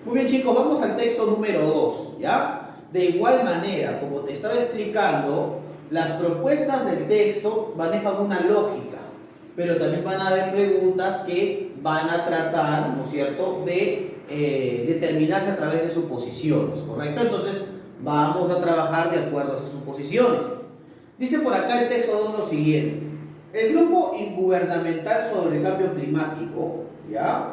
Muy bien, chicos, vamos al texto número 2, ¿ya? De igual manera, como te estaba explicando, las propuestas del texto manejan una lógica, pero también van a haber preguntas que van a tratar, ¿no es cierto?, de determinarse a través de suposiciones, ¿correcto? Entonces, vamos a trabajar de acuerdo a esas suposiciones. Dice por acá el texto 2 lo siguiente: el grupo intergubernamental sobre el cambio climático, ¿ya?,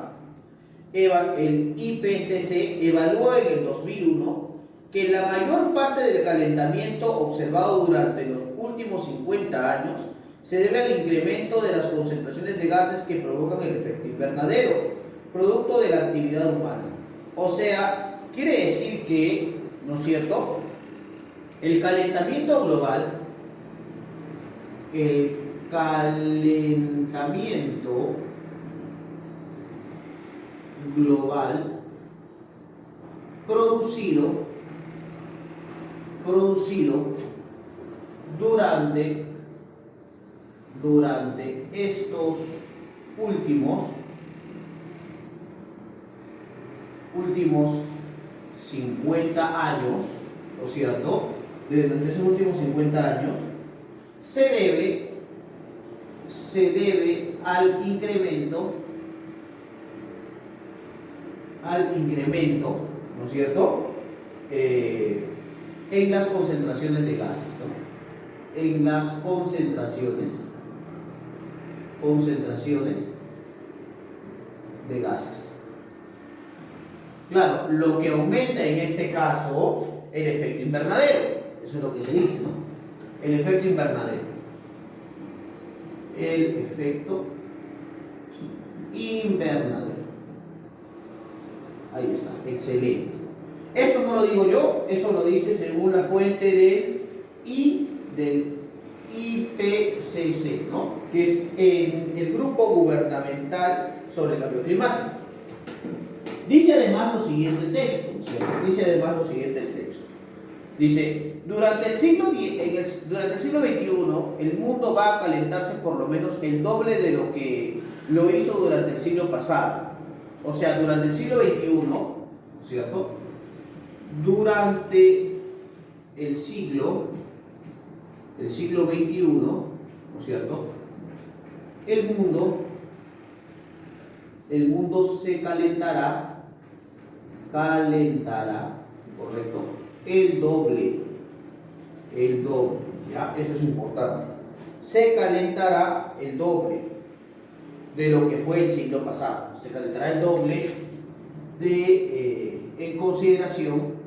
el IPCC, evaluó en el 2001 que la mayor parte del calentamiento observado durante los últimos 50 años se debe al incremento de las concentraciones de gases que provocan el efecto invernadero, producto de la actividad humana. O sea, quiere decir que, ¿no es cierto?, el calentamiento global, producido durante estos últimos 50 años, ¿no es cierto? Durante esos últimos 50 años se debe al incremento, ¿no es cierto?, en las concentraciones de gases, ¿no? En las concentraciones de gases. Claro, lo que aumenta en este caso el efecto invernadero, eso es lo que se dice, ¿no? El efecto invernadero. El efecto invernadero. Ahí está, excelente. Eso no lo digo yo, eso lo dice según la fuente del IPCC, ¿no?, que es el Grupo Gubernamental sobre el Cambio Climático. Dice además lo siguiente el texto, Dice, durante el siglo XXI, el mundo va a calentarse por lo menos el doble de lo que lo hizo durante el siglo pasado. O sea, durante el siglo XXI, ¿cierto?, durante el siglo XXI, ¿no es cierto?, el mundo se calentará, ¿correcto?, el doble, ¿ya? Eso es importante. Se calentará el doble de lo que fue el siglo pasado. Se calentará el doble en consideración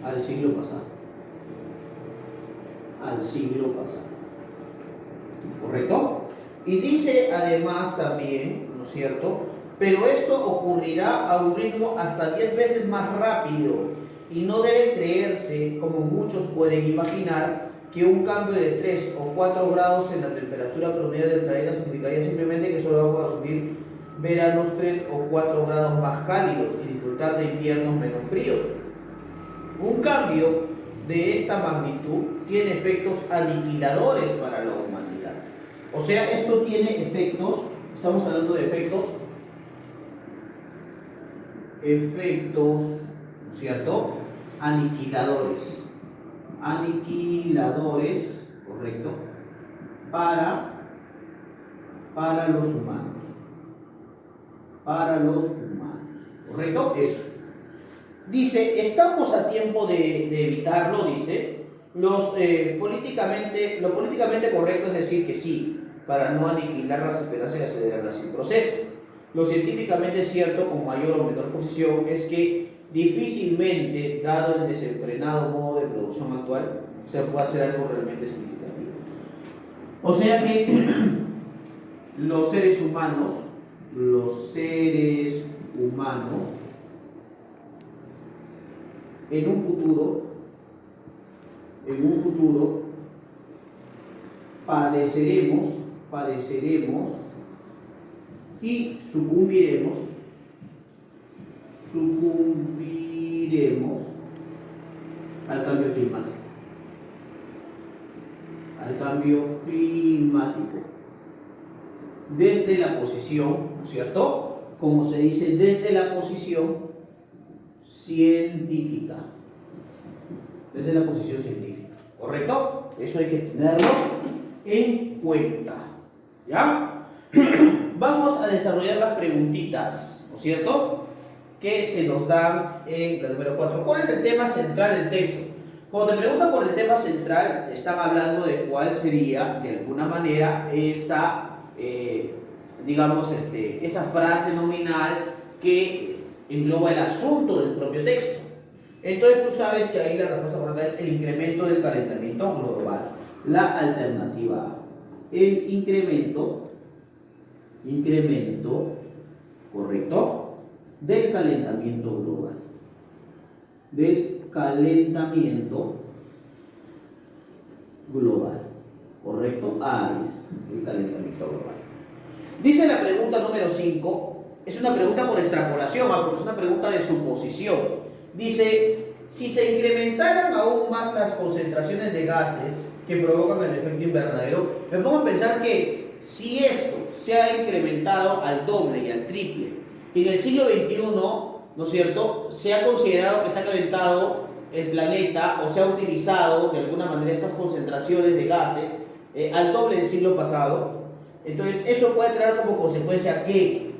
al siglo pasado. ¿Correcto? Y dice además también, ¿no es cierto?, pero esto ocurrirá a un ritmo hasta 10 veces más rápido y no debe creerse, como muchos pueden imaginar, que un cambio de 3 o 4 grados en la temperatura promedio del planeta significaría simplemente que solo vamos a sufrir veranos 3 o 4 grados más cálidos y disfrutar de inviernos menos fríos. Un cambio de esta magnitud tiene efectos aniquiladores para la humanidad. O sea, esto tiene efectos, estamos hablando de efectos, ¿no es cierto?, aniquiladores, ¿correcto?, para los humanos, ¿correcto? Eso. Dice, estamos a tiempo de evitarlo, dice. Lo políticamente correcto es decir que sí, para no aniquilar las esperanzas y acelerarlas sin proceso. Lo científicamente cierto, con mayor o menor posición, es que difícilmente, dado el desenfrenado modo de producción actual, se puede hacer algo realmente significativo. O sea que los seres humanos, en un futuro padeceremos y sucumbiremos al cambio climático. desde la posición, ¿no es cierto? Como se dice, desde la posición científica. Desde la posición científica, ¿correcto? Eso hay que tenerlo en cuenta, ¿ya? Vamos a desarrollar las preguntitas, ¿no es cierto?, que se nos dan en la número 4. ¿Cuál es el tema central del texto? Cuando te preguntan por el tema central, te están hablando de cuál sería, de alguna manera, esa, digamos, esa frase nominal que engloba el asunto del propio texto. Entonces tú sabes que ahí la respuesta correcta es el incremento del calentamiento global. La alternativa A. El incremento, correcto, del calentamiento global. Del calentamiento global. ¿Correcto? Ahí es, el calentamiento global. Dice la pregunta número 5, es una pregunta por extrapolación, porque es una pregunta de suposición. Dice, si se incrementaran aún más las concentraciones de gases que provocan el efecto invernadero, me pongo a pensar que si esto se ha incrementado al doble y al triple, y en el siglo XXI, ¿no es cierto?, se ha considerado que se ha calentado el planeta o se ha utilizado de alguna manera estas concentraciones de gases al doble del siglo pasado, entonces eso puede traer como consecuencia que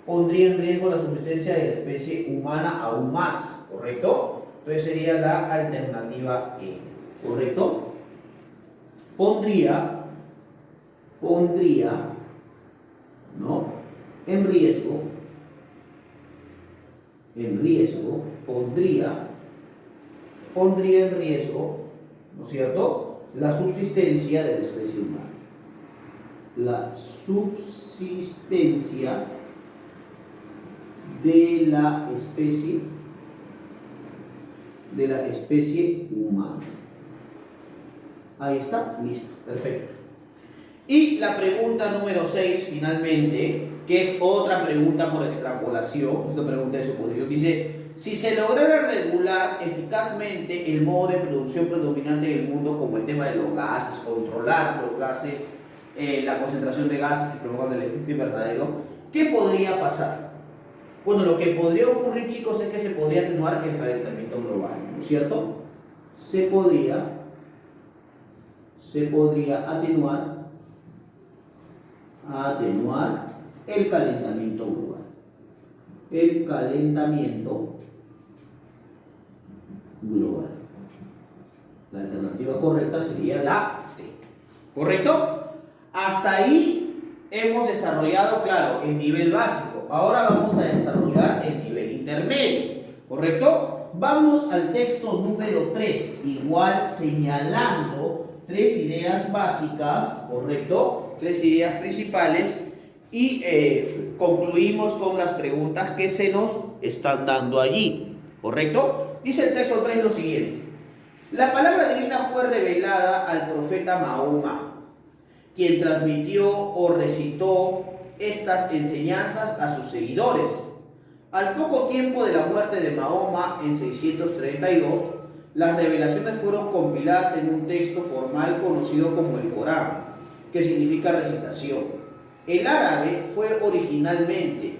pondría en riesgo la subsistencia de la especie humana aún más, ¿correcto? Entonces sería la alternativa E, ¿correcto? Pondría, ¿no?, en riesgo, pondría en riesgo, ¿no es cierto?, la subsistencia de la especie humana. La subsistencia de la especie humana. Ahí está, listo, perfecto. Y la pregunta número 6, finalmente, que es otra pregunta por extrapolación, es una pregunta de suposición, dice, si se lograra regular eficazmente el modo de producción predominante en el mundo, como el tema de los gases, controlar los gases, la concentración de gases que provocan el efecto invernadero, ¿qué podría pasar? Bueno, lo que podría ocurrir, chicos, es que se podría atenuar el calentamiento global, ¿no es cierto? Se podría atenuar el calentamiento global. El calentamiento global. La alternativa correcta sería la C. ¿Correcto? Hasta ahí hemos desarrollado, claro, el nivel básico. Ahora vamos a desarrollar el nivel intermedio. ¿Correcto? Vamos al texto número 3, igual señalando 3 ideas básicas, ¿correcto? 3 ideas principales y concluimos con las preguntas que se nos están dando allí, ¿correcto? Dice el texto 3 lo siguiente: la palabra divina fue revelada al profeta Mahoma, quien transmitió o recitó estas enseñanzas a sus seguidores. Al poco tiempo de la muerte de Mahoma, en 632, las revelaciones fueron compiladas en un texto formal conocido como el Corán, que significa recitación. El árabe fue originalmente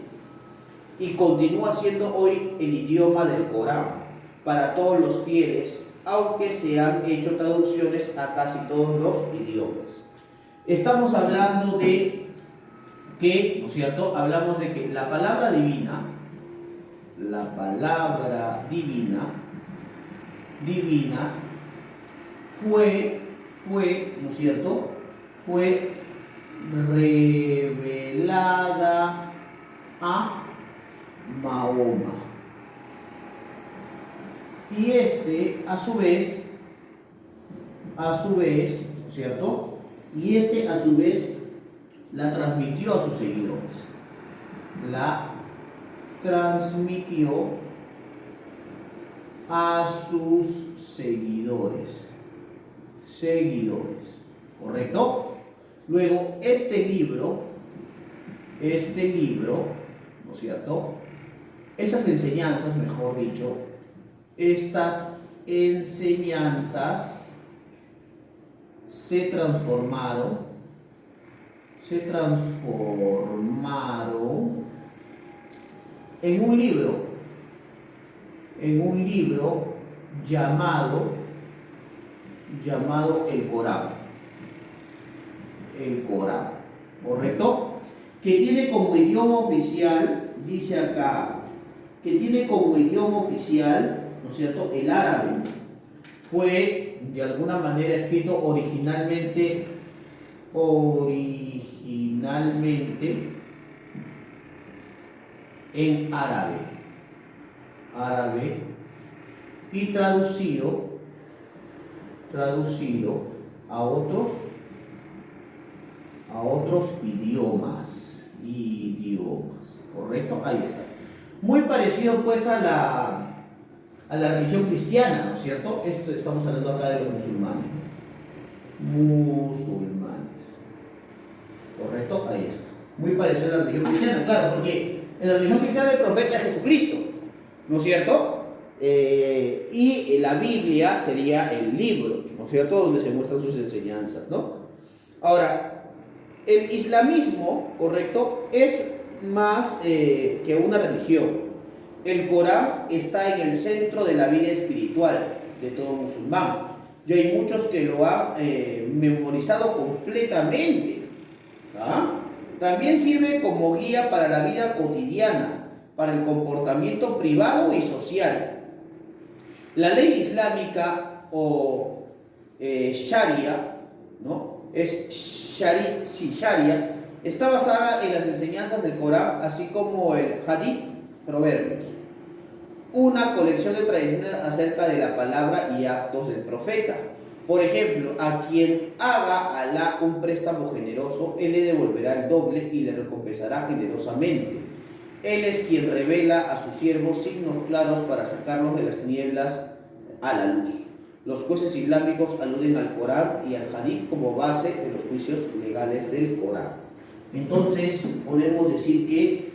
y continúa siendo hoy el idioma del Corán para todos los fieles, aunque se han hecho traducciones a casi todos los idiomas. Estamos hablando de que, ¿no es cierto?, hablamos de que la palabra divina fue, ¿no es cierto?, fue revelada a Mahoma. Y a su vez, ¿no es cierto?, y a su vez la transmitió a sus seguidores. La transmitió a sus seguidores. ¿Correcto? Luego, este libro, ¿no es cierto?, esas enseñanzas, mejor dicho, estas enseñanzas se transformaron se transformaron en un libro llamado el Corán. El Corán, ¿correcto? Que tiene como idioma oficial, dice acá, que tiene como idioma oficial, ¿no es cierto?, el árabe. Fue de alguna manera escrito originalmente en árabe y traducido a otros idiomas, ¿correcto? Ahí está. Muy parecido pues a la religión cristiana, ¿no es cierto? Estamos hablando acá de los musulmanes. ¿Correcto? Ahí está. Muy parecido a la religión cristiana, claro, porque en la religión cristiana el profeta es Jesucristo, ¿no es cierto? Y la Biblia sería el libro, ¿no es cierto?, donde se muestran sus enseñanzas, ¿no? Ahora, el islamismo, ¿correcto?, es más que una religión. El Corán está en el centro de la vida espiritual de todo musulmán. Y hay muchos que lo han memorizado completamente. ¿Ah? También sirve como guía para la vida cotidiana, para el comportamiento privado y social. La ley islámica o Sharia, ¿no? Sharia, está basada en las enseñanzas del Corán, así como el Hadith, Proverbios, una colección de tradiciones acerca de la palabra y actos del profeta. Por ejemplo, a quien haga a Alá un préstamo generoso, Él le devolverá el doble y le recompensará generosamente. Él es quien revela a sus siervos signos claros para sacarlos de las tinieblas a la luz. Los jueces islámicos aluden al Corán y al Hadith como base de los juicios legales del Corán. Entonces, podemos decir que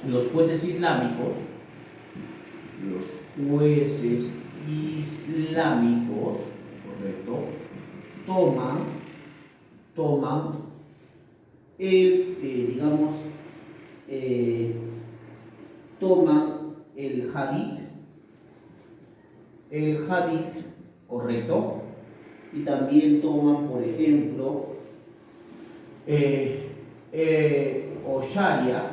los jueces islámicos, ¿correcto?, toman el hadith, ¿correcto? Y también toman, por ejemplo, o Sharia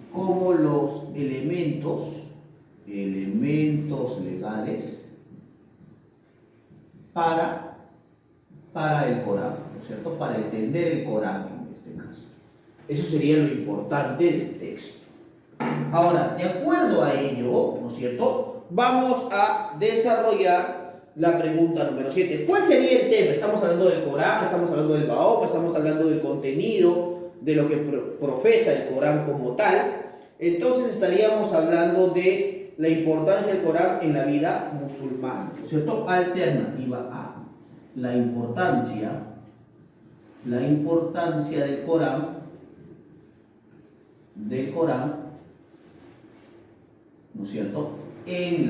como los elementos legales para el Corán, ¿no es cierto?, para entender el Corán en este caso. Eso sería lo importante del texto. Ahora, de acuerdo a ello, ¿no es cierto?, vamos a desarrollar la pregunta número 7. ¿Cuál sería el tema? Estamos hablando del Corán, estamos hablando del Mahoma, estamos hablando del contenido, de lo que profesa el Corán como tal. Entonces estaríamos hablando de la importancia del Corán en la vida musulmana, ¿no es cierto? Alternativa A. La importancia del Corán, ¿no es cierto?, en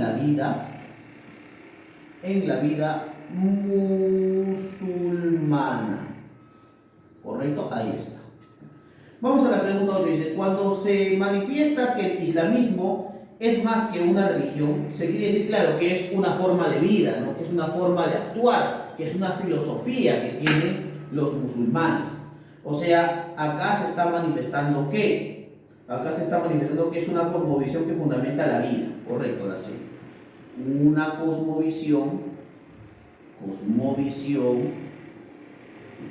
la vida musulmana. ¿Correcto? Ahí está. Vamos a la pregunta 8. Dice, cuando se manifiesta que el islamismo es más que una religión, se quiere decir, claro, que es una forma de vida, ¿no?, que es una forma de actuar, que es una filosofía que tienen los musulmanes. O sea, acá se está manifestando que es una cosmovisión que fundamenta la vida. Correcto, la C. Una cosmovisión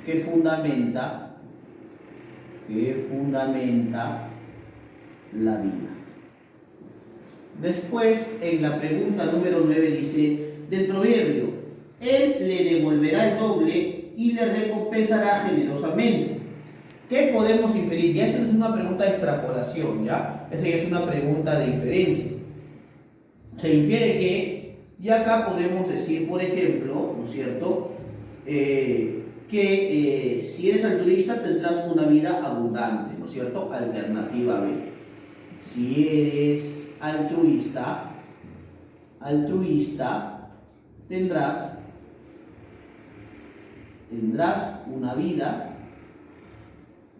que fundamenta la vida. Después, en la pregunta número 9 dice, del proverbio, Él le devolverá el doble y le recompensará generosamente. ¿Qué podemos inferir? Ya eso no es una pregunta de extrapolación, ¿ya? Esa ya es una pregunta de inferencia. Se infiere que, y acá podemos decir, por ejemplo, ¿no es cierto?, que si eres altruista tendrás una vida abundante, ¿no es cierto? Alternativa B. Si eres altruista tendrás tendrás una vida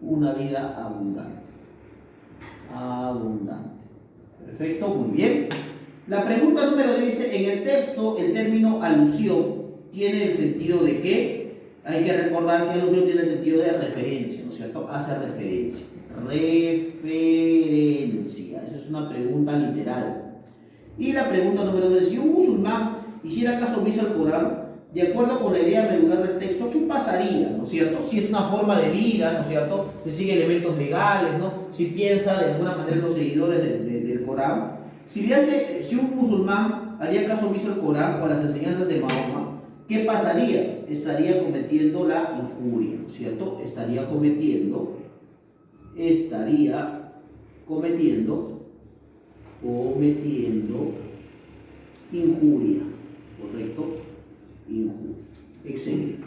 abundante. Abundante. Perfecto, muy bien. La pregunta número 10 dice, en el texto el término alusión tiene el sentido de qué. Hay que recordar que alusión tiene el sentido de referencia, ¿no es cierto? Hace referencia. Referencia. Esa es una pregunta literal. Y la pregunta número 2, si un musulmán hiciera caso omiso al Corán, de acuerdo con la idea medular del texto, ¿qué pasaría? ¿No es cierto? Si es una forma de vida, ¿no es cierto? Si sigue elementos legales, ¿no? Si piensa de alguna manera en los seguidores del Corán. Si un musulmán haría caso omiso al Corán o a las enseñanzas de Mahoma, ¿qué pasaría? Estaría cometiendo la injuria, ¿no es cierto? Estaría cometiendo injuria, ¿correcto? Injuria. Excelente.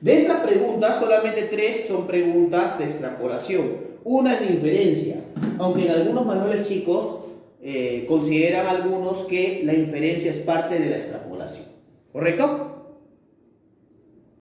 De estas preguntas, solamente 3 son preguntas de extrapolación. Una es de inferencia, aunque en algunos manuales, chicos, consideran algunos que la inferencia es parte de la extrapolación, ¿correcto?